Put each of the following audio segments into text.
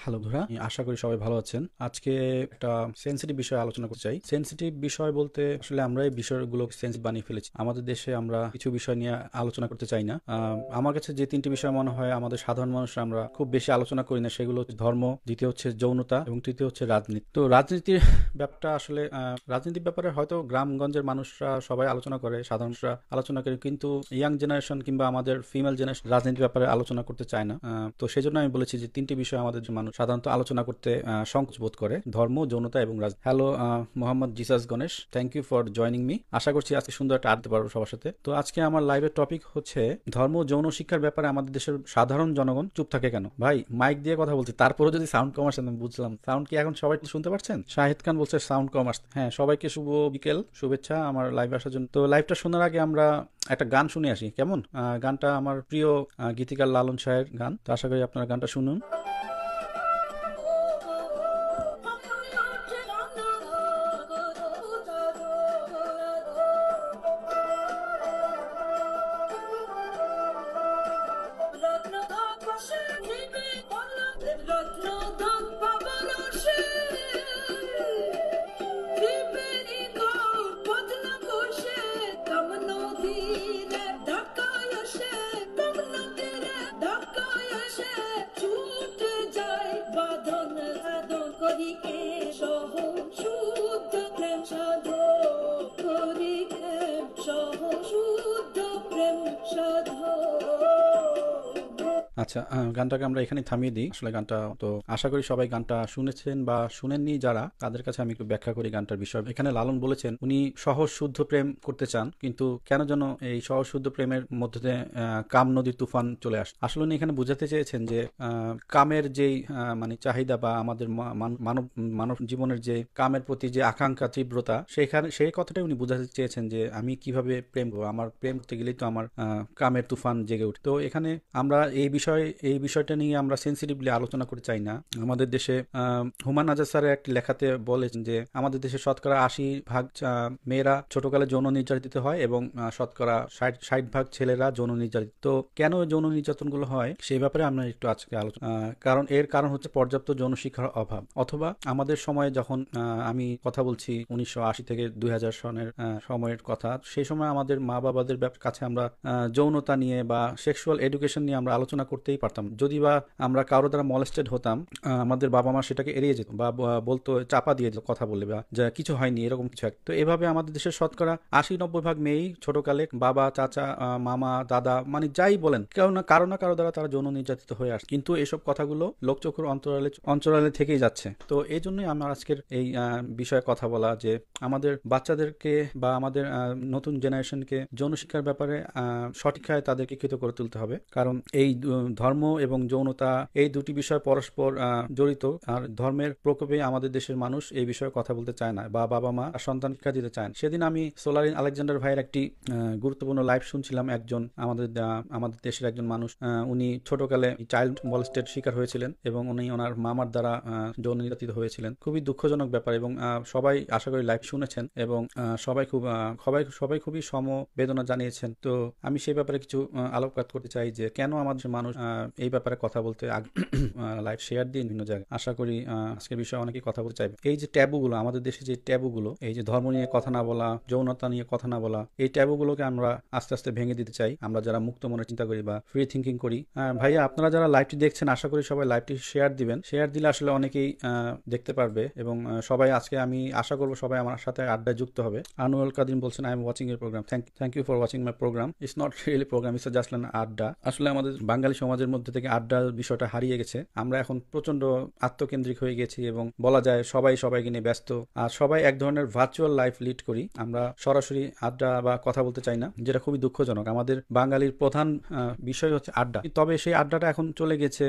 Hello বন্ধুরা, আমি আশা করি সবাই ভালো আছেন। আজকে একটা সেনসিটিভ বিষয়ে আলোচনা করতে চাই। সেনসিটিভ বিষয় বলতে আসলে আমরা এই বিষয়গুলো সেন্সিটিভ বানিয়ে ফেলেছি। আমাদের দেশে আমরা কিছু বিষয় নিয়ে আলোচনা করতে চাই না। আমার কাছে যে তিনটি বিষয় মনে হয় আমাদের সাধারণ মানুষরা আমরা খুব বেশি আলোচনা করি না, সেগুলো হচ্ছে ধর্ম, দ্বিতীয় হচ্ছে যৌনতা এবং তৃতীয় হচ্ছে রাজনীতি। তো রাজনীতির ব্যাপারটা আসলে রাজনীতির ব্যাপারে হয়তো গ্রামগঞ্জের মানুষরা সবাই আলোচনা করে, সাধারণ মানুষরা আলোচনা করে, কিন্তু ইয়াং জেনারেশন কিংবা আমাদের ফিমেল জেনারেশন রাজনীতির ব্যাপারে আলোচনা করতে চায় না। তো সেই জন্য আমি বলেছি যে তিনটি বিষয় আমাদের যে মানুষ সাধারণত আলোচনা করতে সংকোচ বোধ করে: ধর্ম, যৌনতা এবং রাজনীতি। Hello Mohammad Jesus Ganesh, thank you for joining me. আশা করছি আজকে সুন্দর একটা আড্ডা পারবো সবার সাথে। তো আজকে আমার লাইভের টপিক হচ্ছে ধর্ম যৌন শিক্ষার ব্যাপারে আমাদের দেশের সাধারণ জনগণ চুপ থাকে কেন। ভাই, মাইক দিয়ে কথা বলছি, তারপরেও যদি সাউন্ড কম আসে, আমি বুঝলাম সাউন্ড কি এখন সবাই শুনতে পারছেন? শাহিদ খান বলছে সাউন্ড কম আসছে। হ্যাঁ, সবাইকে শুভ বিকেল, শুভেচ্ছা আমার লাইভে আসার জন্য। তো লাইভটা শোনার আগে আমরা একটা গান শুনে আসি, কেমন? গানটা আমার প্রিয় গীতিকার লালন শাহের গান। তো আশা করি আপনারা গানটা শুনুন। আচ্ছা, গানটাকে আমরা এখানে থামিয়ে দিই। আসলে গানটা তো আশা করি সবাই গানটা শুনেছেন বা শুনেননি যারা, তাদের কাছে আমি একটু ব্যাখ্যা করি গানটার বিষয়। এখানে লালন বলেছেন উনি সহজ শুদ্ধ প্রেম করতে চান, কিন্তু কেন যেন এই সহজ শুদ্ধ প্রেমের মধ্যে দিয়ে কাম নদীর তুফান চলে আসে। আসলে উনি এখানে বুঝাতে চেয়েছেন যে কামের যেই মানে চাহিদা বা আমাদের মানব মানব জীবনের যে কামের প্রতি যে আকাঙ্ক্ষা, তীব্রতা, সেই কথাটাই উনি বুঝাতে চেয়েছেন যে আমি কিভাবে প্রেম করবো, আমার প্রেম করতে গেলেই তো আমার কামের তুফান জেগে উঠে। তো এখানে আমরা এই বিষয়টা নিয়ে আমরা সেন্সিটিভলি আলোচনা করতে চাই না। আমাদের দেশে হুমায়ুন আজাদ স্যারের একটি লেখাতে বলেছেন যে আমাদের দেশে শতকরা 80% মেয়েরা ছোটকালে যৌন নির্যাতিত হয় এবং শতকরা 60% ছেলেরা যৌন নির্যাতিত। তো কেন যৌন নির্যাতনগুলো হয় সেই ব্যাপারে আমরা একটু আজকে আলোচনা। কারণ হচ্ছে পর্যাপ্ত যৌন শিক্ষার অভাব, অথবা আমাদের সময়ে যখন আমি কথা বলছি 1980 থেকে 2000 সনের সময়ের কথা, সেই সময় আমাদের মা বাবাদের কাছে আমরা যৌনতা নিয়ে বা সেক্সুয়াল এডুকেশন নিয়ে আমরা আলোচনা করতেই পারতাম। যদি বা আমরা কারো দ্বারা মলেস্টেড হতাম, আমাদের বাবা মা সেটাকে এড়িয়ে যেত বা বলতো, চাপা দিয়ে যেত কথা বললে, বা যা কিছু হয়নি এরকম কিছু একটা। তো এভাবে আমাদের দেশের শতকরা 80-90% মেয়েই ছোটকালে বাবা, চাচা, মামা, দাদা, মানে যাই বলেন, কারো না কারো দ্বারা তারা যৌন নির্যাতিত হয়ে আসে। কিন্তু এসব কথাগুলো লোকচক্ষুর অন্তরালে থেকেই যাচ্ছে। তো এই জন্যই আমার আজকের এই বিষয়ে কথা বলা, যে আমাদের বাচ্চাদেরকে বা আমাদের নতুন জেনারেশনকে যৌন শিক্ষার ব্যাপারে সঠিক শিক্ষায় তাদেরকে শিক্ষিত করে তুলতে হবে। কারণ এই ধর্ম এবং যৌনতা এই দুটি বিষয় পরস্পর জড়িত। আর ধর্মের প্রকোপে আমাদের দেশের মানুষ এই বিষয়ে কথা বলতে চায় না, বা বাবা মা সন্তান শিক্ষা দিতে চায় না। সেদিন আমি সোলারিন আলেকজান্ডার ভাইয়ের একটি গুরুত্বপূর্ণ লাইভ শুনছিলাম। আমাদের দেশের একজন মানুষ, উনি ছোটকালে চাইল্ড মলেস্টেড শিকার হয়েছিলেন এবং উনি ওনার মামার দ্বারা যৌন নির্যাতিত হয়েছিলেন। খুবই দুঃখজনক ব্যাপার, এবং সবাই আশা করি লাইভ শুনেছেন এবং সবাই খুবই সমবেদনা জানিয়েছেন। তো আমি সেই ব্যাপারে কিছু আলোকপাত করতে চাই যে কেন আমাদের মানুষ এই ব্যাপারে কথা বলতে লাইভ শেয়ার দিন বিভিন্ন জায়গায়। আশা করি আজকের বিষয়ে অনেকেই কথা বলতে চাইবে। এই যে ট্যাবুগুলো, আমাদের দেশে যে ট্যাবুগুলো, এই যে ধর্ম নিয়ে কথা না বলা, যৌনতা নিয়ে কথা না বলা, এই ট্যাবুগুলোকে আমরা আস্তে আস্তে ভেঙে দিতে চাই, আমরা যারা মুক্ত মনে চিন্তা করি বা ফ্রি থিঙ্কিং করি। ভাইয়া, আপনারা যারা লাইভটি দেখছেন, আশা করি সবাই লাইভটি শেয়ার দিবেন। শেয়ার দিলে আসলে অনেকেই দেখতে পারবে, এবং সবাই আজকে আমি আশা করবো সবাই আমার সাথে আড্ডায় যুক্ত হবে। আনোয়ার কাদিম বলছেন, I am watching your program. Thank you for watching my program. It's not really program, it's just an আড্ডা। আসলে আমাদের বাঙালি সমাজের মধ্যে থেকে আড্ডার বিষয়টা হারিয়ে গেছে। আমরা এখন প্রচন্ড আত্মকেন্দ্রিক হয়ে গেছি এবং বলা যায় সবাইকে নিয়ে ব্যস্ত, আর সবাই এক ধরনের ভার্চুয়াল লাইফ লিড করি। আমরা সরাসরি আড্ডা বা কথা বলতে চাই না, যেটা খুবই দুঃখজনক। আমাদের বাঙালির প্রধান বিষয় হচ্ছে আড্ডা, তবে সেই আড্ডাটা এখন চলে গেছে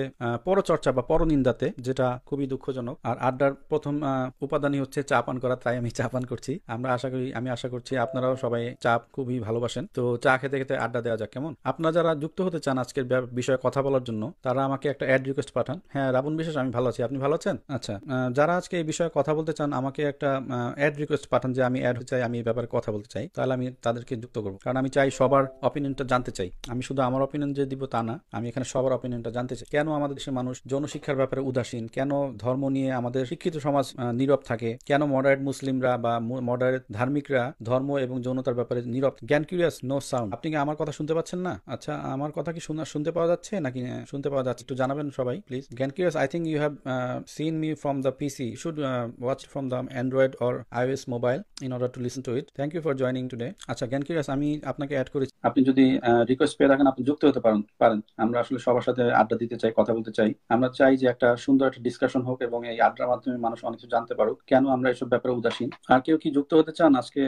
পরচর্চা বা পরনিন্দাতে, যেটা খুবই দুঃখজনক। আর আড্ডার প্রথম উপাদানই হচ্ছে চা পান করা, তাই আমি চা পান করছি। আমি আশা করছি আপনারাও সবাই চা খুবই ভালোবাসেন। তো চা খেতে খেতে আড্ডা দেওয়া যাক, কেমন? আপনারা যারা যুক্ত হতে চান আজকের বিষয়ে কথা কথা বলার জন্য তারা আমাকে একটা অ্যাড রিকোয়েস্ট পাঠান। হ্যাঁ রাবণ বিশ্বাস, আমি ভালো আছি, আপনি ভালো আছেন? আচ্ছা, যারা আজকে এই বিষয়ে কথা বলতে চান আমাকে একটা অ্যাড রিকোয়েস্ট পাঠান যে আমি অ্যাড হতে চাই, আমি এই ব্যাপারে কথা বলতে চাই, তাহলে আমি তাদেরকে যুক্ত করবো। কারণ আমি চাই সবার অপিনিয়নটা জানতে চাই। আমি শুধু আমার অপিনিয়ন যে দিব তা না, আমি এখানে সবার অপিনিয়নটা জানতে চাই। কেন আমাদের দেশের মানুষ যৌন শিক্ষার ব্যাপারে উদাসীন, কেন ধর্ম নিয়ে আমাদের শিক্ষিত সমাজ নীরব থাকে, কেন মডারেট মুসলিমরা বা মডারেট ধার্মিকরা ধর্ম এবং যৌনতার ব্যাপারে নীরব। জ্ঞান কিউরিয়াস নো সাউন্ড, আপনি কি আমার কথা শুনতে পাচ্ছেন না? আচ্ছা, আমার কথা কি শুনতে পাওয়া যাচ্ছে নাকি শুনতে পাওয়া যাচ্ছে একটু জানাবেন সবাই please. Gyan curious, I think you have seen me from the PC. You should watch from the Android or iOS mobile in order to listen to it. Thank you for joining today. আচ্ছা জ্ঞান curious, আমি আপনাকে add করেছি, আপনি যদি request পেয়ে থাকেন আপনি যুক্ত হতে পারেন। আমরা আসলে সবার সাথে আড্ডা দিতে চাই, কথা বলতে চাই। আমরা চাই যে একটা সুন্দর একটা ডিসকাশন হোক এবং এই আড্ডার মাধ্যমে মানুষ অনেক কিছু জানতে পারুক কেন আমরা এসব ব্যাপারে উদাসীন। আর কেউ কি যুক্ত হতে চান আজকে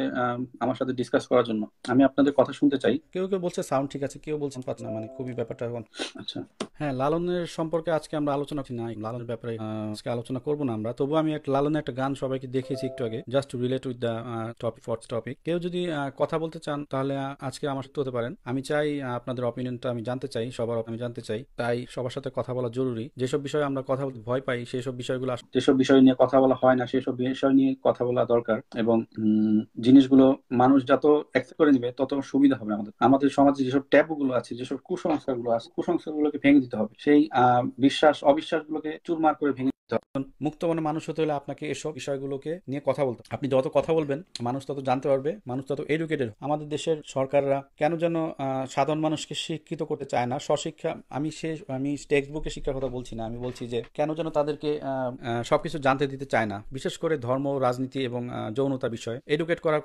আমার সাথে ডিসকাস করার জন্য? আমি আপনাদের কথা শুনতে চাই। কেউ কেউ বলছে সাউন্ড ঠিক আছে, কেউ বলছেন পাচ্ছেন না, মানে খুবই ব্যাপারটা এখন। আচ্ছা হ্যাঁ, লালনের সম্পর্কে আজকে আমরা আলোচনা করছি না, লালনের ব্যাপারে আজকে আলোচনা করবো না আমরা। তবু আমি একটা লালনের একটা গান সবাইকে দেখিয়েছি একটু আগে, just two relate with the topic. কেউ যদি কথা বলতে চান তাহলে আজকে আমার সাথে হতে পারেন। আমি চাই আপনাদের অপিনিয়নটা আমি জানতে চাই, সবার আমি জানতে চাই, তাই সবার সাথে কথা বলা জরুরি। যেসব বিষয়ে আমরা কথা বলতে ভয় পাই সেসব বিষয়গুলো, যেসব বিষয় নিয়ে কথা বলা হয় না সেসব বিষয় নিয়ে কথা বলা দরকার। এবং জিনিসগুলো মানুষ যত অ্যাকসেপ্ট করে নিবে তত সুবিধা হবে। আমাদের সমাজে যেসব ট্যাবুগুলো আছে, যেসব কুসংস্কারগুলো আছে, কুসংস্কারগুলোকে ভেঙে দিতে হবে। সেই বিশ্বাস অবিশ্বাসগুলোকে চুরমার করে ভেঙে দিতে হবে। মুক্ত মনে মানুষ হতে হলে আপনাকে এসব বিষয়গুলোকে নিয়ে কথা বলতে হবে। আপনি যত কথা বলবেন মানুষ তত জানতে পারবে, মানুষ তত এডুকেটেড। আমাদের দেশের সরকাররা কেন যেন সাধারণ মানুষকে শিক্ষিত করতে চায় না, স্বশিক্ষা। আমি টেক্সট বুকে শিক্ষার কথা বলছি না, আমি বলছি যে কেন যেন তাদেরকে সবকিছু জানতে দিতে চায় না, বিশেষ করে ধর্ম, রাজনীতি এবং যৌনতা বিষয়ে এডুকেট করার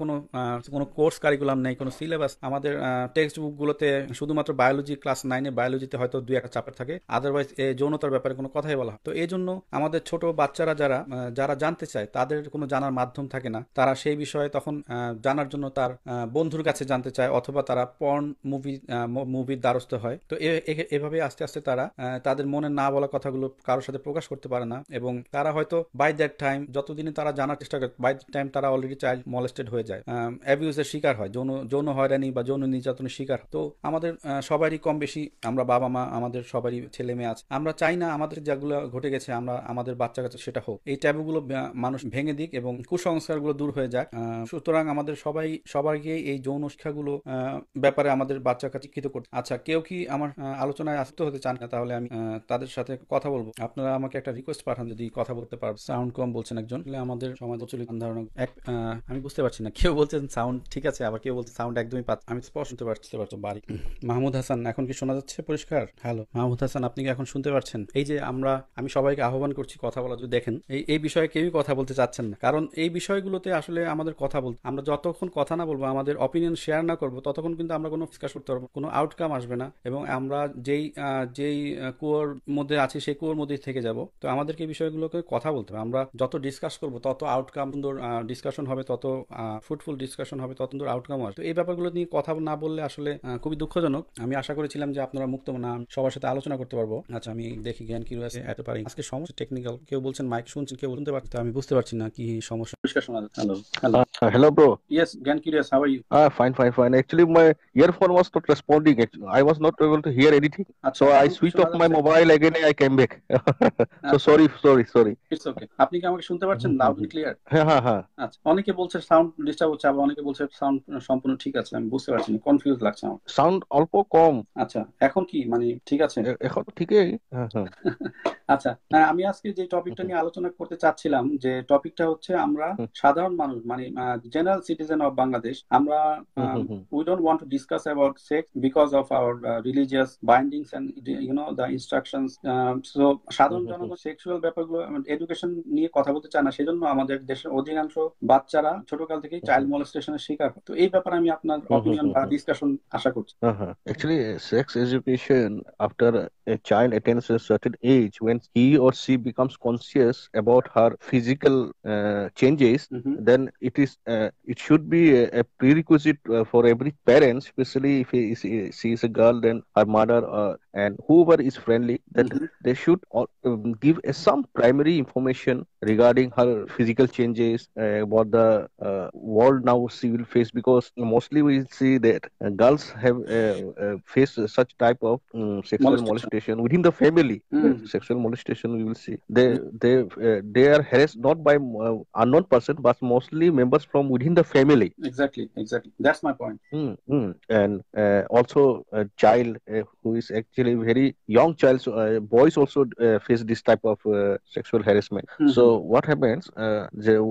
কোনো কোর্স কারিকুলাম নেই, কোনো সিলেবাস। আমাদের টেক্সট বুকগুলোতে শুধুমাত্র বায়োলজি, ক্লাস 9-এ বায়োলজিতে হয়তো 2-1 চ্যাপ্টার থাকে, আদারওয়াইজ যৌনতার ব্যাপারে কোনো কথাই বলা হয়। তো এই জন্য আমাদের ছোট বাচ্চারা যারা জানতে চায় তাদের কোনো জানার মাধ্যম থাকে না, তারা সেই বিষয়ে তখন জানার জন্য তার বন্ধুর কাছে জানতে চায়, অথবা তারা পর্ন মুভির দ্বারস্থ হয়। তো এভাবে আস্তে আস্তে তারা তাদের মনে না বলা কথাগুলো কারোর সাথে প্রকাশ করতে পারে না, এবং তারা হয়তো বাই দ্যাট টাইম, যতদিনে তারা জানার চেষ্টা করে, বাই দ্যাট টাইম তারা অলরেডি চাইল্ড মলেস্টেড হয়ে যায়, অ্যাবিউজের শিকার হয়, যৌন হয়রানি বা যৌন নির্যাতনের শিকার। তো আমাদের সবারই কম বেশি, আমরা বাবা মা, আমাদের সবারই ছেলে মেয়ে আছে, আমরা চাই না আমাদের যেগুলো ঘটে গেছে আমাদের বাচ্চা কাছে সেটা হোক। এই ট্যাবুগুলো মানুষ ভেঙে দিক এবং কুসংস্কারগুলো দূর হয়ে যাক। সুতরাং আমাদের সবাইকে এই যৌন শিক্ষাগুলো ব্যাপারে আমাদের বাচ্চার কাছে শিক্ষিত করতে। আচ্ছা, কেউ কি আমার আলোচনায় আসতে হতে চান না, তাহলে আমি তাদের সাথে কথা বলবো। আপনারা আমাকে একটা রিকোয়েস্ট পাঠান যদি কথা বলতে পারবো। সাউন্ড কম বলছেন একজন, আমাদের সমাজ প্রচলিত ধারণা আমি বুঝতে পারছি না। কেউ বলছেন সাউন্ড ঠিক আছে, আবার কেউ বলছে সাউন্ড একদমই আমি স্পষ্ট শুনতে পারছি বাড়ি। মাহমুদ হাসান, এখন কি শোনা যাচ্ছে পরিষ্কার? হ্যালো মাহমুদ হাসান, আপনি কি এখন শুনতে পারছেন? এই যে আমি সবাইকে আহ্বান করছি কথা বলা, যদি দেখেন এই বিষয়ে কেউই কথা বলতে চাচ্ছেন না, কারণ এই বিষয়গুলোতে আসলে আমাদের কথা বলতে, আমরা যতক্ষণ কথা না বলবো, আমাদের অপিনিয়ন শেয়ার না করবো, ততক্ষণ কিন্তু আমরা কোনো ডিসকাস করতে পারবো, কোনো আউটকাম আসবে না, এবং আমরা যেই কুয়োর মধ্যে আছি সেই কুয়োর মধ্যেই থেকে যাব। তো আমাদেরকে এই বিষয়গুলোকে কথা বলতে হবে। আমরা যত ডিসকাস করবো তত আউটকাম সুন্দর ডিসকাশন হবে, তত ফ্রুটফুল ডিসকাশন হবে, তত সুন্দর আউটকাম আসবে। তো এই ব্যাপারগুলো নিয়ে কথা না বললে আসলে খুবই দুঃখজনক। আমি আশা করেছিলাম যে আপনারা মুক্ত না সবার সাথে আলোচনা করতে পারবো। আচ্ছা, আমি দেখি জ্ঞান কি রয়েছে এত পারি। আজকে সমস্যা টেকনিক্যাল, কেউ বলছেন মাইক শুনছেন, কেউ শুনতে পারছেন, আমি বুঝতে পারছি না কি সমস্যা। পরিষ্কার শোনা যাচ্ছে। Hello, bro. Yes, Gyan Curious, how are you? Fine. Actually, my earphone was not responding. Actually, I was not able to hear anything. So I switched off my mobile again. I came back. So sorry. It's okay. আপনি কি আমাকে শুনতে পাচ্ছেন loud and clear? হ্যাঁ। আচ্ছা, অনেকে বলছে sound disturb হচ্ছে, আবার অনেকে বলছে সাউন্ড সম্পূর্ণ ঠিক আছে। আমি বুঝতে পারছি না, কনফিউজ লাগছে আমার। সাউন্ড অল্প কম। আচ্ছা, এখন কি মানে ঠিক আছে? এখন ঠিকই। আচ্ছা, আমি আজকে যে টপিকটা নিয়ে আলোচনা করতে চাচ্ছিলাম, যে টপিকটা হচ্ছে আমরা সাধারণ মানুষ, মানে জেনারেল সিটিজেন অফ বাংলাদেশ, আমরা we don't want to discuss about sex because of our religious bindings and the instructions. So সাধারণ জনগণ সেক্সুয়াল ব্যাপারগুলো, এডুকেশন নিয়ে কথা বলতে চায় না, সেজন্য আমাদের দেশের অধিকাংশ বাচ্চারা ছোটকাল থেকে চাইল্ড মলেস্টেশনের শিকার হয়। তো এই ব্যাপারে আমি আপনার অপিনিয়ন বা ডিসকাশন আশা করছি। Actually, sex education after a child attains a certain age, when when he or she becomes conscious about her physical changes, then it should be a prerequisite for every parent, especially if she is a girl, then her mother and whoever is friendly, that they should give some primary information regarding her physical changes, what the world now she will face, because mostly we see that girls have face such type of sexual Molestation. molestation within the family. Yes, sexual molestation we will see. They are harassed not by unknown person, but mostly members from within the family. Exactly, exactly. That's my point. And also a child who is actually very young child, so, boys also face this type of sexual harassment. So what happens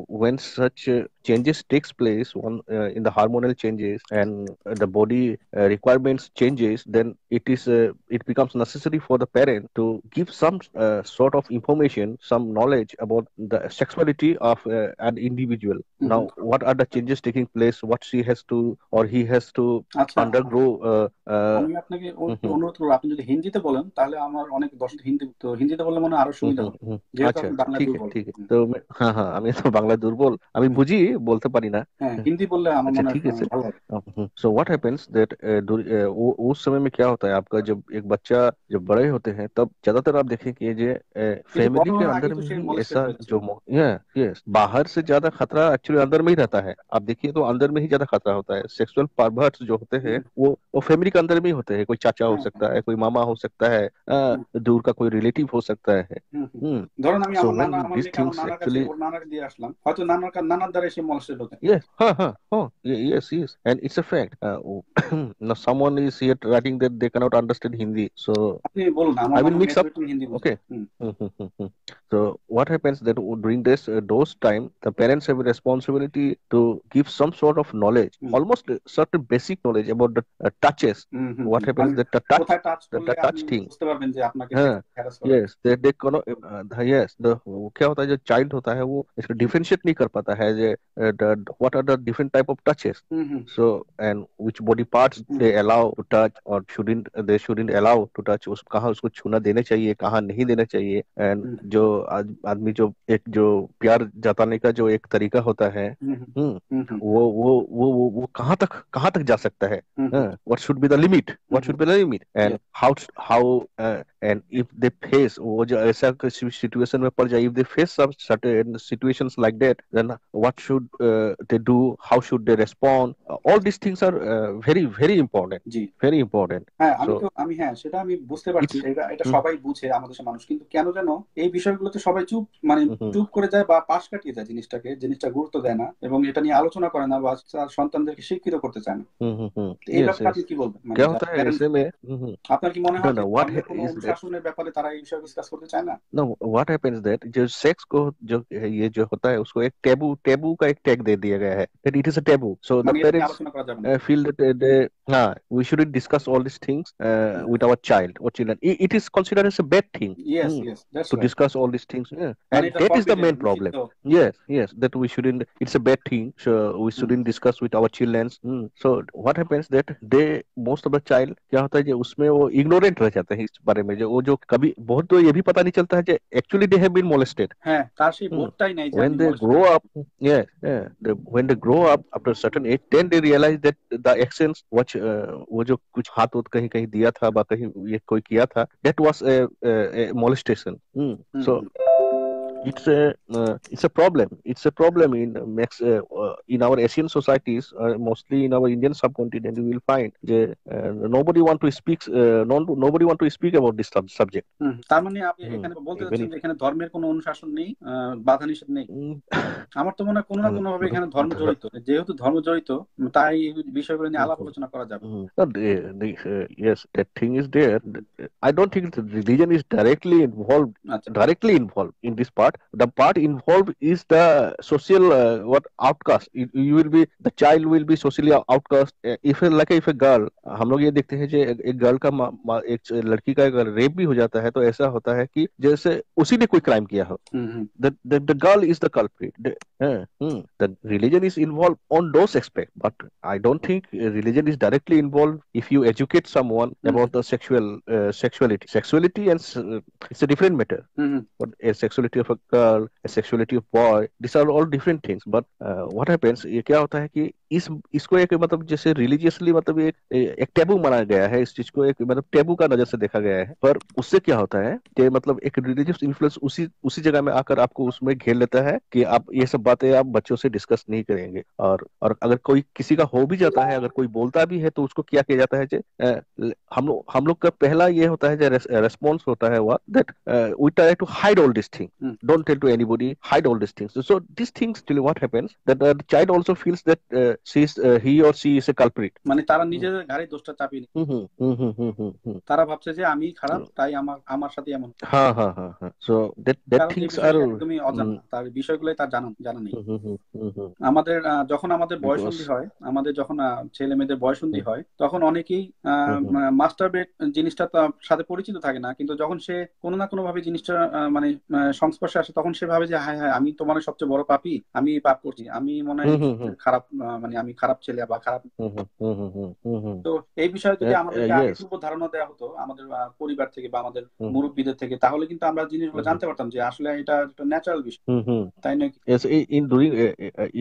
when such changes takes place in the hormonal changes, and the body requirements changes, then it becomes necessary for the parent to give some sort of information, some knowledge about the sexuality of an individual. Now, what are the changes taking place, what she has to or he has to আচ্ছা, undergo আমি আপনাকে একটু অনুরোধ করবো, আপনি যদি হিন্দিতে বলেন তাহলে আমার অনেক দর্শক হিন্দি, তো হিন্দিতে বললে মনে হয় আরো সুবিধা হবে, যেহেতু আচ্ছা আপনি বাংলায় ঠিক দুর্বল। ঠিক তো হ্যাঁ হ্যাঁ আমি তো বাংলা দুর্বল, আমি বুঝি, বলতে পারি না। হ্যাঁ, হিন্দি বললে আমার अच्छा মনে হয় ठीक है सर। ভালো হবে। सो व्हाट हैपेंस दैट उस समय में क्या होता है आपका, जब एक बच्चा जब बड़े होते हैं तब ज्यादातर आप देखें कि ये কিন্তু বড় फैमिली के হওয়ার अंदर আগেই তো में সে ही মোলেস্টেড ऐसा হচ্ছে। जो यस बाहर से ज्यादा खतरा एक्चुअली अंदर में ही रहता है। आप देखिए तो अंदर में ही ज्यादा खतरा होता है। सेक्सुअल परवर्ट्स जो होते हैं वो फैमिली के अंदर में ही होते हैं। कोई चाचा हो হ্যাঁ, सकता है, कोई मामा हो सकता है, হুম, दूर का कोई रिलेटिव हो सकता है। হুম, হুম। हम्म ধরেন আমি सो আমার व्हेन নানা, আমার दिस মেয়েকে আমার थिंग्स নানার কাছে, एक्चुअली ওর নানাকে দিয়ে আসলাম, হয়তো নানার দ্বারা সে মোলেস্টেড হতে। yes, oh, yes, yes, and it's a fact. Now someone is here writing that they cannot understand Hindi, so আপনি বলুন, আমার I will আমার mix মেয়ে তো up. একটু হিন্দি বোঝে। Okay. So what happens that during those time, the parents have a responsibility to give some sort of knowledge, almost a certain basic knowledge about the touches. What happens মানে that কোথায় touch করলে the আপনি touch thing. বুঝতে পারবেন যে আপনাকে हाँ, harass করা yes, হচ্ছে। they cannot, yes, वो क्या होता है, जो चाइल्ड होता है वो इसको डिफरेंशिएट नहीं कर पाता है, जो what are the different type of touches, hmm, hmm, so and which body parts they allow to touch or shouldn't allow to touch, उस कहाँ उसको छूना देना चाहिए, कहाँ नहीं देना चाहिए, and হুম, जो आदमी जो एक जो प्यार जताने का जो एक तरीका होता है, হুম, हम्म হুম, হুম, वो कहाँ तक जा सकता है, হুম, হুম, what should be the limit, hmm, what should be the limit, and yes, how and if they face वो जो ऐसा सिचुएशन में पड़ जाए, if they face some certain situations like that, then what should they do, how should they respond, all these things are very very important, G. very important, হ্যাঁ, so হ্যাঁ, সেটা আমি বুঝতে পারছি, it's এটা এটা mm, সবাই বুঝে আমাদের দেশের মানুষ, কিন্তু কেন যেন এই বিষয়গুলোতে সবাই চুপ, মানে mhm, চুপ করে যায় বা পাশ কাটিয়ে যায় জিনিসটা গুরুত্ব দেয় না এবং এটা নিয়ে আলোচনা করে না বা তার সন্তানদেরকে শিক্ষিত করতে চায় না। তো এই yes ব্যাপারে yes আপনি কি বলবেন, মানে क्या যারা होता है প্যারেন্টস, ऐसे में আপনার কি মনে no হয় যে no what ধর্মের কোনো is that অনুশাসনের ব্যাপারে তারা এই বিষয়ে ডিসকাস করতে চায় না? no what happens that जो सेक्स को जो ये जो होता है उसको एक टेबू का एक टैग दे दिया गया है that it is a taboo, so the মানে এটা নিয়ে parents আলোচনা করা যাবে না। feel that we shouldn't discuss all these things with our child or children. It is considered as a bad thing, yes, yes, that's to right. discuss all these things, yeah. মানে And এটা that is the forbidden, main problem. নিষিদ্ধ। Yes, that we shouldn't, it's a bad thing, so we hmm, shouldn't discuss with our children. So what happens that they most of the child क्या होता है जो उसमें वो ignorant रह जाते हैं इस बारे में, जो वो जो कभी बहुत तो ये भी पता नहीं चलता है कि actually they have been molested. হ্যাঁ, তার সেই Hmm. বোধটাই নাই যে When আমি they molested grow হয়েছি। up, when they grow up after a certain age, then they realize that the actions which वो जो कुछ हाथ उत कहीं कहीं दिया था बा कहीं ये कोई किया था, that was a molestation. Hmm, So hmm, it's a problem. It's a problem in our Asian societies, mostly in our Indian subcontinent. You will find that nobody want to speak. Nobody want to speak about this subject. হুম। তার মানে আপনি এখানে বলতে Even চাচ্ছেন it. যে এখানে ধর্মের কোনো অনুশাসন নেই, বাধা নিষেধ নেই। Mm, আমার তো মনে হয় কোনো না কোনো ভাবে no, এখানে ধর্ম জড়িত, যেহেতু ধর্ম জড়িত তাই এই বিষয়গুলো নিয়ে আলাপ আলোচনা করা যাবে। No, yes, that thing is there. I don't think the religion is আচ্ছা, directly involved in this part. part, the part involved is the social what outcast. You will be, the child will be socially outcast. If like if a girl, हम लोग ये देखते हैं जो एक girl का एक लड़की का अगर रेप भी हो जाता है तो ऐसा होता है कि जैसे उसी ने कोई क्राइम किया हो. The girl is the culprit. The religion is involved on those aspects, but I don't think religion is directly involved. If you educate someone about the sexuality, it's a different matter. But a sexuality of a girl, a sexuality of boy, these are all different things. But what happens, ये क्या होता है कि इसको एक मतलब जैसे religiously मतलब एक टैबू माना गया है, इस चीज को एक मतलब टैबू का नजर से देखा गया है. पर उससे क्या होता है कि मतलब एक रिलीजियस इन्फ्लुएंस उसी उसी जगह में आकर आपको उसमें घेर लेता है कि आप ये सब बातें आप बच्चों से डिस्कस नहीं करेंगे. और अगर कोई किसी का हो भी जाता है, अगर कोई बोलता भी है तो उसको क्या किया जाता है कि हम लोग का पहला ये होता है जो रेस्पॉन्स होता है वह that we try to hide all this thing, don't tell to anybody, hide all this things. So this things till what happens that the child also feels that he or she is a culprit. মানে তারা নিজেদের ঘাড়ে দোষটা চাপিয়ে নেয়। তারা ভাবছে যে আমি খারাপ, তাই আমার আমার সাথে এমন। হ্যাঁ হ্যাঁ হ্যাঁ হ্যাঁ. So that কারণ এই things are বিষয়গুলো একদমই অজানা, তার বিষয়গুলোই তার জানা জানা নেই। আমাদের যখন আমাদের বয়ঃসন্ধি হয়, আমাদের যখন ছেলে মেয়েদের বয়ঃসন্ধি হয়, তখন অনেকেই মাস্টারবেট জিনিসটা তার সাথে পরিচিত থাকে না, কিন্তু যখন সে কোনো না কোনো ভাবে জিনিসটা মানে সংস্পর্শে আসে, তখন সে ভাবে যে হ্যাঁ হ্যাঁ আমি তোমার সবচেয়ে বড় পাপী, আমি পাপ করছি, আমি মনে হয় খারাপ, মানে আমি খারাপ ছেলে বা খারাপ। তো এই বিষয়ে যদি আমাদেরকে আগে পূর্ব ধারণা দেওয়া হতো আমাদের পরিবার থেকে বা আমাদের মুরব্বীদের থেকে, তাহলে কিন্তু আমরা জিনিসগুলো জানতে পারতাম যে আসলে এটা একটা ন্যাচারাল বিষয়, তাই না? Yes, in doing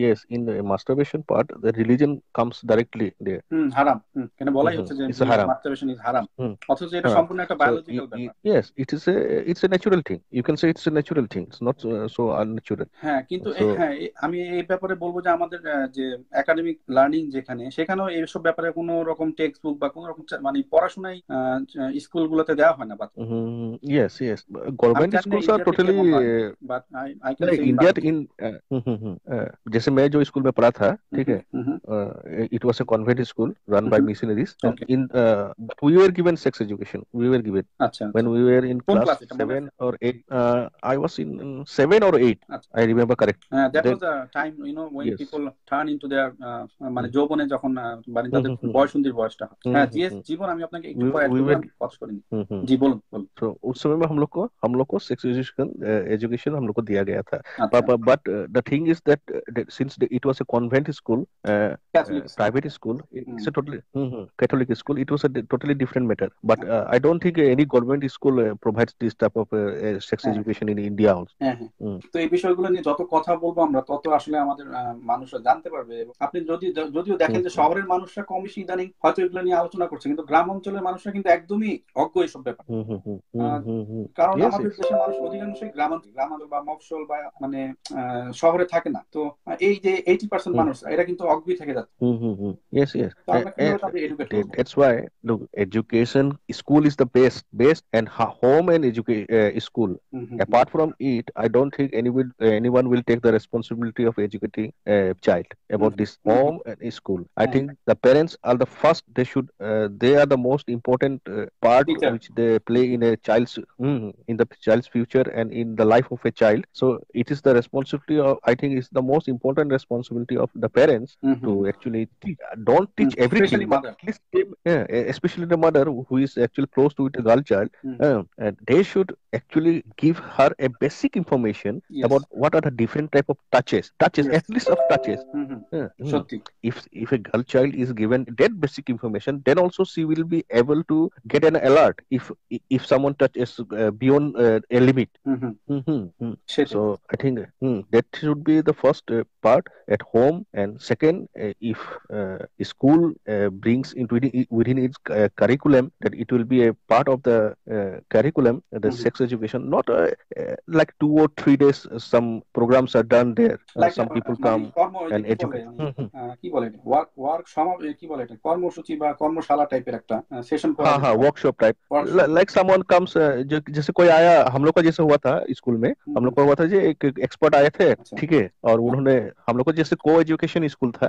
yes, in the masturbation part, the religion comes directly there. হারাম, কেন বলাই হচ্ছে যে masturbation is হারাম, অথচ এটা সম্পূর্ণ একটা বায়োলজিক্যাল ব্যাপার। Yes, it's a natural thing. You can say it's a natural thing. It's not so unnatural. হ্যাঁ, কিন্তু হ্যাঁ আমি এই ব্যাপারে বলবো যে আমাদের যে একাডেমিক লার্নিং যেখানে, সেখানেও এইসব ব্যাপারে কোনো রকম টেক্সট বুক বা কোনো রকম মানে পড়াশোনাই স্কুলগুলোতে দেওয়া হয় না। Yes, yes. Government schools are totally but I can say India in जैसे मैं जो स्कूल में पढ़ा था, ठीक है, it was a convent school run by missionaries. In we were given sex education. We were given when we were in class 7 or 8. I was in 7 or 8. I remember correct. That was the time, you know, when people turn into their মানে যৌবনে যখন মানে তাদের বয়ঃসন্ধির বয়সটা। হ্যাঁ জীবন, আমি আপনাকে একটু পরে কথা বলিনি। জি বলুন। तो उस समय में हम लोग को सेक्स एजुकेशन हम लोग को दिया गया था. But the thing is that since it was a convent school, private school, it's a totally Catholic school. It was a totally different matter. But I don't think any government school provides this type of sex education in India also. তো এই বিষয়গুলো নিয়ে যত কথা বলবো আমরা, তত আসলে আমাদের মানুষরা জানতে পারবে। আপনি যদিও দেখেন যে শহরের মানুষরা কম বেশি ইদানিং হয়তো এগুলো নিয়ে আলোচনা করছে, কিন্তু গ্রাম অঞ্চলের মানুষরা কিন্তু একদমই অজ্ঞ এইসব ব্যাপার। কারণ আমাদের দেশের মানুষ অধিকাংশই গ্রামাঞ্চল বা মফস্বল বা মানে শহরে থাকে না। তো এই যে 80% মানুষ এরা কিন্তু অজ্ঞই থেকে যাচ্ছে। Yes, yes. That's why look, education, school is the best, and home and school. Apart from it, I don't think anyone will take the responsibility of educating a child about this home and school. I think the parents are the first. They are the most important part which they play in a child's in the child's future and in the life of a child. So it is the responsibility of, I think it's the most important responsibility of the parents to actually don't teach everything, but at least especially the mother who is actually close to a girl child, they should actually give her a basic information about what are the different type of touches, at least of touches. If a girl child is given that basic information, then also she will be able to get an alert if someone touches beyond a limit. So I think that should be the first part at home, and second, if school brings into within its curriculum, that it will be a part of the curriculum, the sex education, not like 2 or 3 days some programs are done there, like some people come and educate. কি বলে work কি বলে এটা, কর্মসূচি বা কর্মশালা টাইপের একটা সেশন করা। हाँ, workshop type, like someone comes, जैसे कोई आया, हम लोग का जैसे हुआ था स्कूल में, हम लोग का हुआ था जो एक एक्सपर्ट आए थे, ठीक है, और उन्होंने हम लोग को जैसे को एजुकेशन स्कूल था,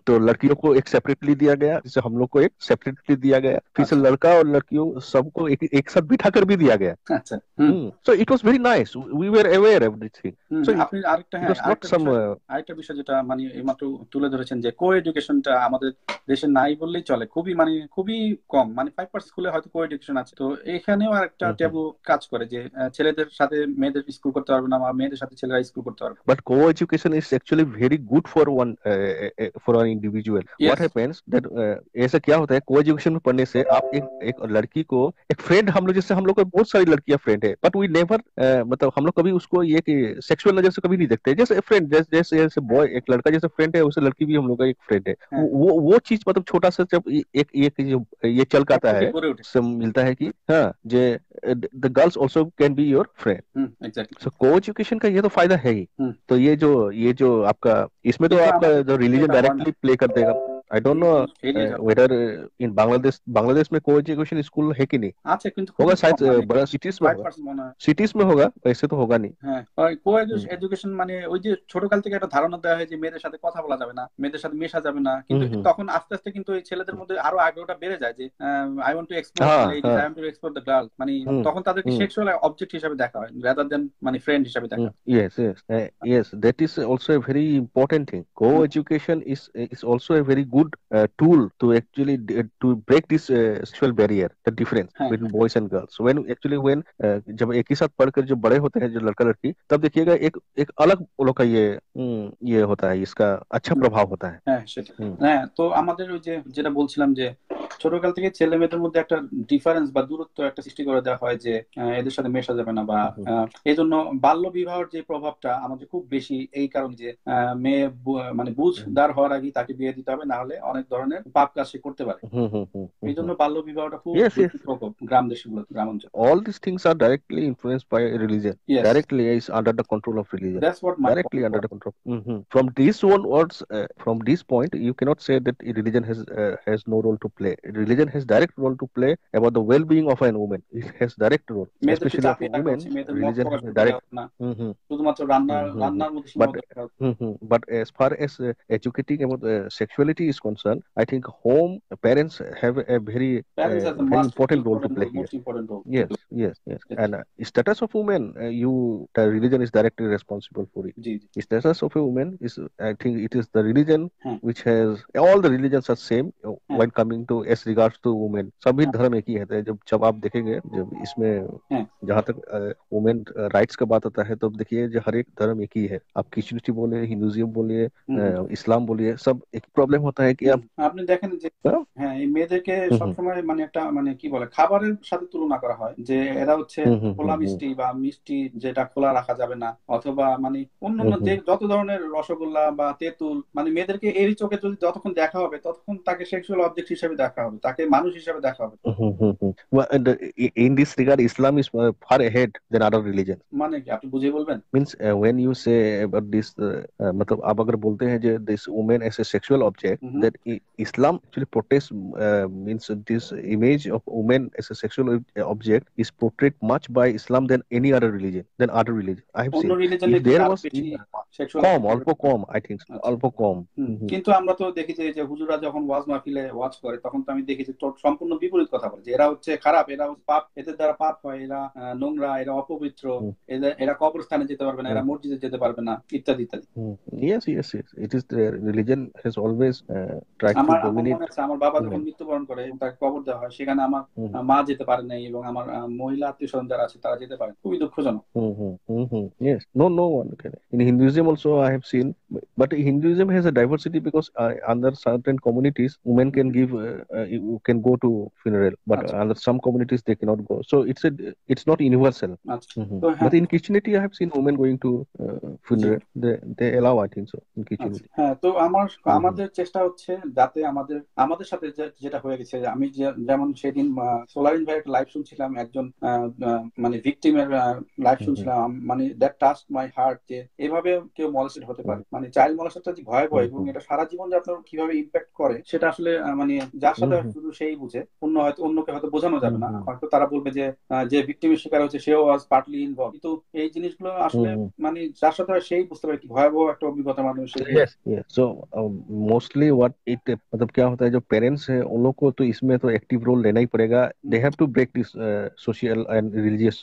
तो लड़कियों को एक सेपरेटली दिया गया, जैसे हम लोग को एक सेपरेटली दिया गया, फिर से लड़का और लड़कियों सबको एक साथ बिठा कर भी दिया गया. So it was very nice. yes, we were aware of everything. So আপনি আরেকটা, it was not আরেকটা some বিষয়, আরেকটা বিষয় যেটা মানে এইমাত্র তুলে ধরেছেন যে কো এডুকেশনটা আমাদের দেশে নাই বললেই চলে, খুবই মানে খুবই কম, মানে 5% স্কুলে হয়তো কো এডুকেশন আছে। তো এখানেও আরেকটা Mhm. ট্যাবু কাজ করে যে ছেলেদের সাথে মেয়েদের স্কুল করতে পারবে না, বা মেয়েদের সাথে ছেলেরা স্কুল করতে পারবে। But co-education is actually very good for an individual. What yes. happens that ऐसा क्या होता है, co-education में पढ़ने से आप एक लड़की को एक फ्रेंड, हम लोग जैसे हम लोग को बहुत सारी लड़कियां फ्रेंड है, बट वी नेवर मतलब हम लोग कभी उसको ये कि सेक्सुअल नजर से कभी नहीं देखते, जैसे फ्रेंड, जैसे जैसे जैसे बॉय एक लड़का जैसे फ्रेंड है, वैसे लड़की भी हम लोग का एक फ्रेंड है। वो चीज मतलब छोटा सा जब एक एक जो ये चल काता है, गড়ে ওঠে। से मिलता है कि हाँ जे the girls also can be your friend. Exactly. So coeducation का ये तो फायदा है ही। तो ये जो आपका इसमें तो কিন্তু आपका আমাদের जो रिलीजन যেটা হয় না, डायरेक्टली प्ले कर देगा। आई डोंट এই नो জিনিস এড়িয়ে যাওয়া वेदर इन बांग्लादेश में को एजुकेशन स्कूल है कि नहीं। আছে, কিন্তু होगा খুবই शायद কম, মানে बड़ा सिटीज में होगा। 5% মনে হয়। सिटीज में होगा, वैसे तो होगा नहीं। হ্যাঁ, ওই কো हम्म এডুকেশন মানে ওই যে ছোটকাল থেকে একটা ধারণা দেওয়া হয় যে মেয়েদের সাথে কথা বলা যাবে না, মেয়েদের সাথে মেশা যাবে না, কিন্তু हम्म हम्म, তখন আস্তে আস্তে কিন্তু ওই ছেলেদের মধ্যে আরো আগ্রহটা বেড়ে যায় যে I want to explore the हाँ লেডিজ, আই हाँ। Want to explore the girl, মানে हम्म তখন তাদেরকে हम्म সেক্সুয়াল অবজেক্ট হিসেবে দেখা হয় রাদার দেন মানে ফ্রেন্ড হিসেবে দেখা হয়। Yes, yes, yes. That is also a very important thing. Hmm, Co-education is also a very good tool to actually to break this sexual barrier, the difference হ্যাঁ between হ্যাঁ। boys and girls. When जब एक ही साथ पढ़कर जो बड़े होते हैं जो लड़का लड़की, तब देखिएगा एक एक अलग वो लोग का ये होता है, इसका अच्छा হুম, प्रभाव होता है। হ্যাঁ সেটা। हम्म হ্যাঁ, তো আমাদের ওই যে যেটা বলছিলাম যে ছোটকাল থেকে ছেলে মেয়েদের মধ্যে একটা ডিফারেন্স বা দূরত্ব একটা সৃষ্টি করে দেওয়া হয় যে এদের সাথে মেশা যাবে না, বা हम्म এই জন্য বাল্য বিবাহের যে প্রভাবটা আমাদের খুব বেশি, এই কারণে যে মেয়ে মানে বুঝদার হওয়ার আগে তাকে বিয়ে দিতে হবে, না হলে অনেক ধরনের পাপ কাজ সে করতে পারে। এই জন্য বাল্য বিবাহটা খুব Yes, yes. বেশি প্রকোপ গ্রাম দেশগুলো, গ্রাম অঞ্চল। All these things are directly influenced by religion. Yes, Directly is under the control of religion. That's what my Directly point under was. the control. From this onwards, from this point, you cannot say that religion has no role to play. Religion has direct role to play about the well-being of an woman. It has direct role, মেয়েদেরকে especially of a চাপিয়ে রাখা woman. হচ্ছে, মেয়েদের মত Religion Prakash has a করতে direct. দেওয়া হচ্ছে না, Mhm. শুধুমাত্র Mhm. রান্নার মধ্যে But সীমাবদ্ধ রাখা হচ্ছে। but as far as educating about sexuality is concerned, I think home parents have a very parents has the very must important role to important play role, here. Most important role to Yes, play. yes, yes. And status of women, the religion is directly responsible for it. G G. Status of a woman is, I think, it is the religion হ্যাঁ which has all the religions are same হ্যাঁ when coming to as regards to women. सभी হ্যাঁ धर्म एक ही है। जब आप देखेंगे, जब इसमें হ্যাঁ। जहाँ तक वुमेन राइट्स का बात आता है, तो देखिए जो हर एक धर्म एक ही है। आप क्रिश्चियनिटी बोलिए, हिंदुइज्म बोलिए, হুম হুম इस्लाम बोलिए, सब एक प्रॉब्लम होता है कि হুম। आप আপনি দেখেন যে हाँ? হ্যাঁ, এই মেয়েদেরকে हम्म সবসময় মানে একটা মানে কি বলে খাবারের সাথে তুলনা করা হয় যে এরা হচ্ছে हम्म हम्म খোলা हम्म মিষ্টি, বা মিষ্টি যেটা খোলা রাখা যাবে না, অথবা মানে অন্যান্য যে हम्म যত ধরনের রসগোল্লা বা তেঁতুল, মানে মেয়েদেরকে এই চোখে যদি যতক্ষণ দেখা হবে ততক্ষণ তাকে সেক্সুয়াল অবজেক্ট হিসেবে দেখা হবে, তাকে মানুষ হিসেবে দেখা হবে। Well, and, in this regard, Islam is far ahead than other religions. মানে কি আপনি বুঝিয়ে বলবেন? Means when you say about this, मतलब आप अगर बोलते हैं जो this woman as a sexual object, hmm hmm. that Islam actually protects, means this image of woman as a sexual object is portrayed much by Islam than any other religion, than other religion I have অন্য seen. রিলিজনে If কি there আরো was বেশি sexual কম, object অল্প কম, I think so, আচ্ছা। অল্প কম। কিন্তু আমরা তো দেখি যে যে হুজুরা যখন ওয়াজ মাহফিলে ওয়াজ করে তখন তো আমি দেখি যে সম্পূর্ণ বিপরীত কথা বলে যে এরা হচ্ছে খারাপ, এরা হচ্ছে পাপ, এদের দ্বারা পাপ হয়, এরা নোংরা, এরা অপবিত্র, এরা কবরস্থানে যেতে পারবে না, এরা মসজিদে যেতে পারবে না, ইত্যাদি ইত্যাদি। Yes, yes, yes. It is the religion has always tried to আমার dominate মনে আছে আমার বাবা যখন women. মৃত্যুবরণ করে এবং তাকে কবর দেওয়া হয়, সেখানে আমার Hmm. মা যেতে পারে নাই, এবং আমার মহিলা আত্মীয় স্বজন যারা আছে তারা যেতে পারে, খুবই দুঃখজনক। Yes, no one can. In Hinduism also I have seen, but Hinduism has a diversity because under certain communities, women can give, can go to funeral, but আচ্ছা under some communities they cannot go. So it's not universal. আচ্ছা। তো But হ্যাঁ, in Christianity, I have seen women going to G funeral. They allow, I think so, in আচ্ছা। Christianity. হ্যাঁ, তো আমাদের চেষ্টা হচ্ছে যাতে আমাদের আমাদের সাথে যেটা হয়ে গেছে, আমি যেমন সেদিন সোলারিন ভাই একটা লাইভ শুনছিলাম, একজন মানে ভিকটিমের লাইভ শুনছিলাম, মানে দ্যাট টাচ মাই হার্ট, যে এভাবে কেউ মলেস্টেড হতে পারে, মানে চাইল্ড মলাস্টারটা যে ভয়াবহ এবং হুম এটা সারা জীবন যে আপনার কিভাবে ইম্প্যাক্ট করে সেটা আসলে মানে যার সাথে হয় হুম শুধু সেই বুঝে, অন্য হয়তো অন্যকে হয়তো বোঝানো যাবে না, হুম হয়তো তারা বলবে যে যে ভিকটিমের শিকার হচ্ছে সেও ওয়াজ পার্টলি ইনভলভ, কিন্তু এই জিনিসগুলো আসলে হুম। মানে যার সাথে হয় সেই বুঝতে पारे कि ভয়াবহ একটা অভিজ্ঞতা মানুষের So দিয়ে। yes, yes. So mostly what it मतलब क्या होता है, जो पेरेंट्स है उन लोग को तो इसमें तो एक्टिव रोल लेना ही पड़ेगा. They have to break this social and religious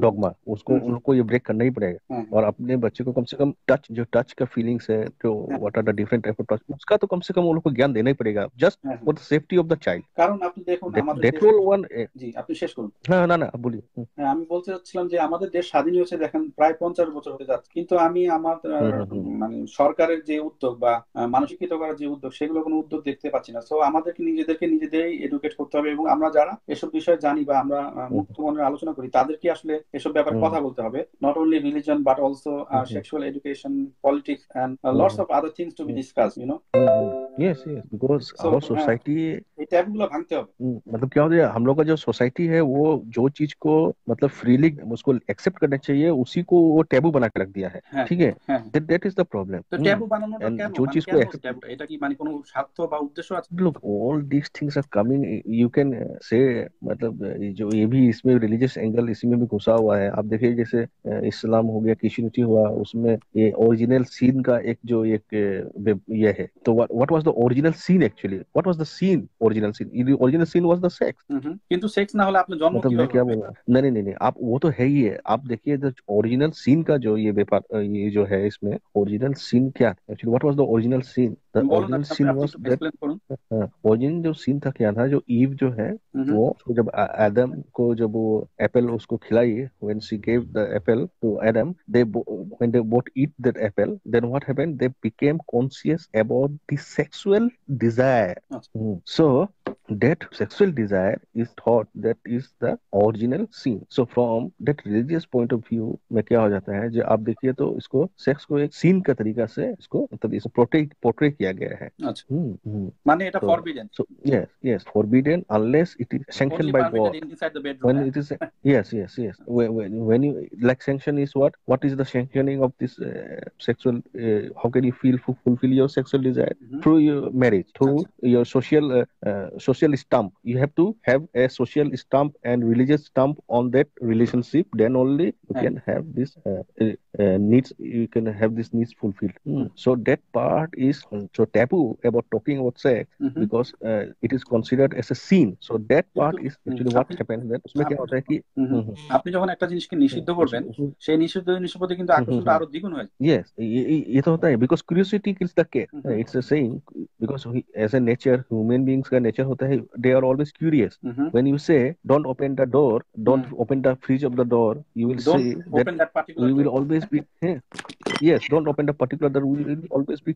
dogma. उसको उन लोग को ये ब्रेक करना ही पड़ेगा. হ্যাঁ और अपने बच्चे को कम से कम टच, जो टच का फीलिंग्स है, जो হ্যাঁ what are the different type of touch, उसका तो कम से कम उन लोग को ज्ञान देना ही पड़ेगा, जस्ट হ্যাঁ फॉर হ্যাঁ। The safety of the child. কারণ আপনি দেখুন আমাদের डेट দেশ, रोल वन. জি আপনি শেষ করুন। हाँ ना ना आप बोलिए. হ্যাঁ, আমি বলতে চাচ্ছিলাম যে আমাদের দেশ স্বাধীন হয়েছে দেখেন প্রায় 50 বছর হতে যাচ্ছে, কিন্তু আমি আমার মানে সরকারের যে উদ্যোগ বা মানুষ শিক্ষিত করার যে উদ্যোগ সেগুলো কোনো উদ্যোগ দেখতে পাচ্ছি না। সো আমাদেরকে নিজেদেরকে নিজেদেরই এডুকেট করতে হবে এবং আমরা যারা এসব বিষয়ে জানি বা আমরা মুক্ত মনে আলোচনা করি তাদেরকে আসলে এসব ব্যাপারে কথা বলতে হবে। Not only religion but also sexual education, politics and lots of other things to be discuss, you know. Yes yes, because so our হ্যাঁ, सोसाइटी. এই ট্যাবুগুলো भांगते হবে। मतलब क्या होता है, हम लोग का जो सोसाइटी है वो जो चीज को मतलब फ्रीली उसको एक्सेप्ट करना चाहिए, उसी को वो टैबू बना के रख दिया है. হ্যাঁ ठीक है. হ্যাঁ। दैट इज द তো प्रॉब्लम. ট্যাবু বানানোটা एंड কেন, जो মানে चीज কেন को হচ্ছে एक्सेप्ट, ট্যাবুটা? এটা কি মানে কোনো স্বার্থ বা उद्देश्य আছে? look, all these things are coming. You can say मतलब ये जो ये भी इसमें रिलीजियस एंगल इसी में भी घुसा हुआ है. आप देखिए जैसे इस्लाम हो गया, क्रिश्चियनिटी हुआ, उसमें ये ओरिजिनल सीन का एक जो एक ये है. तो what was the original scene actually, what was the scene, original scene, the original scene was the sex. Hmm hmm. কিন্তু সেক্স না হলে আপনি জন্ম मतलब मैं কিভাবে क्या হবে? बोल रहा हूँ, नहीं नहीं नहीं नहीं, आप वो तो है ही है. आप देखिए जो ओरिजिनल सीन का जो ये व्यापार, ये जो है इसमें ओरिजिनल सीन क्या actually, what was the original scene. The বলুন ओरिजिनल আপনি আপনি सीन আপনি वाज একটু दैट. এক্সপ্লেন করুন। ओरिजिन जो सीन था क्या था, जो ईव जो है হুম হুম। वो उसको जब आदम को जब वो एप्पल उसको खिलाई, when she gave the apple to Adam, they when they both eat that apple, then what happened, they became conscious about the sexual desire. আচ্ছা। So that sexual desire is thought that is the original sin. So from that religious point of view में क्या हो जाता है, जो आप देखिए तो इसको सेक्स को एक सीन का तरीका से इसको मतलब इसको पोर्ट्रे किया गया है. আচ্ছা, हम्म. মানে এটা So forbidden, so yes yes, forbidden unless it is only sanctioned by permitted God. Inside the bedroom, When হ্যাঁ? it is, yes yes yes, when you like sanction is what is the sanctioning of this sexual, how can you fulfill your sexual desire? Hmm hmm. Through your marriage, through আচ্ছা, your social stamp. You have to have a social stamp and religious stamp on that relationship, then only you হ্যাঁ। can have this needs, you can have this needs fulfilled. Hmm So that part is so taboo about talking about sex, hmm hmm. because it is considered as a sin. So that কিন্তু part is actually what আপনি happens, that उसमें क्या আপনি होता है कि হুম হুম, हम्म আপনি যখন একটা জিনিসকে নিষিদ্ধ করবেন সেই নিষিদ্ধ জিনিসের প্রতি কিন্তু আকর্ষণটা हम्म. আরো দ্বিগুণ হয়ে যায়। Yes, ये तो होता है, because curiosity kills the cat. Hmm hmm It's a saying, because as a nature, human beings का nature होता है, they are always curious. Hmm hmm When you say don't open the door, hmm. don't open the fridge of the door, you will don't see that open that particular we door. will always be yes, don't open the particular door. We will always be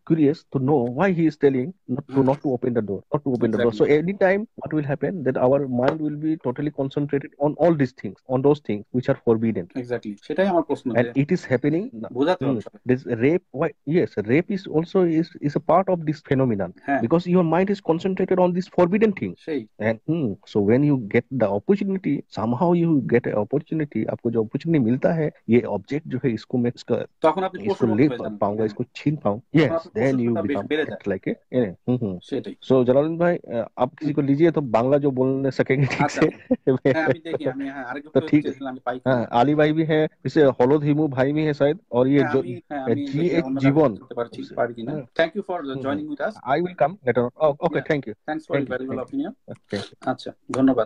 curious to know why he is telling not to open the door, not to open the door. Exactly So anytime what will happen, that our mind will be totally concentrated on all these things, on those things which are forbidden. Exactly, সেটাই আমার প্রশ্ন যে And it is happening. বোঝাতে হবে সবাই। This rape, why? Yes, rape is also is a part of this phenomenon, হ্যাঁ, because your mind is concentrated on these forbidden things. সেই And so when you get the opportunity, somehow you get an opportunity, आपको जो opportunity मिलता है, ये object जो है इसको मैं তখন আপনি इसको পশুর মতো ले হয়ে যান। पाऊंगा, হ্যাঁ, इसको छीन पाऊँ. তখন Yes, আপনার then you পশুত্বটা বেশ become বেড়ে যায়। act like a সেটাই। So जलालुद्दीन भाई, आप হুম, किसी को लीजिए तो बांग्ला जो बोलने सकेंगे ठीक আচ্ছা, से. হ্যাঁ আমি দেখি, আমি হ্যাঁ तो আরেকজনকে ठीक है. চেয়েছিলাম, আমি পাই কিনা। हाँ, आली भाई भी है, इसे हलोद हिमू भाई भी है शायद, और ये হ্যাঁ जो আমি, হ্যাঁ আমি जी দেখি एच অন্য কাউকে जीवन. চিনতে পারি কিনা। Thank you for joining with us. I will come later on. Oh, okay, yeah, thank you. Thanks for Thank your you. Valuable Thank you. Opinion. Thank you. আচ্ছা, ধন্যবাদ।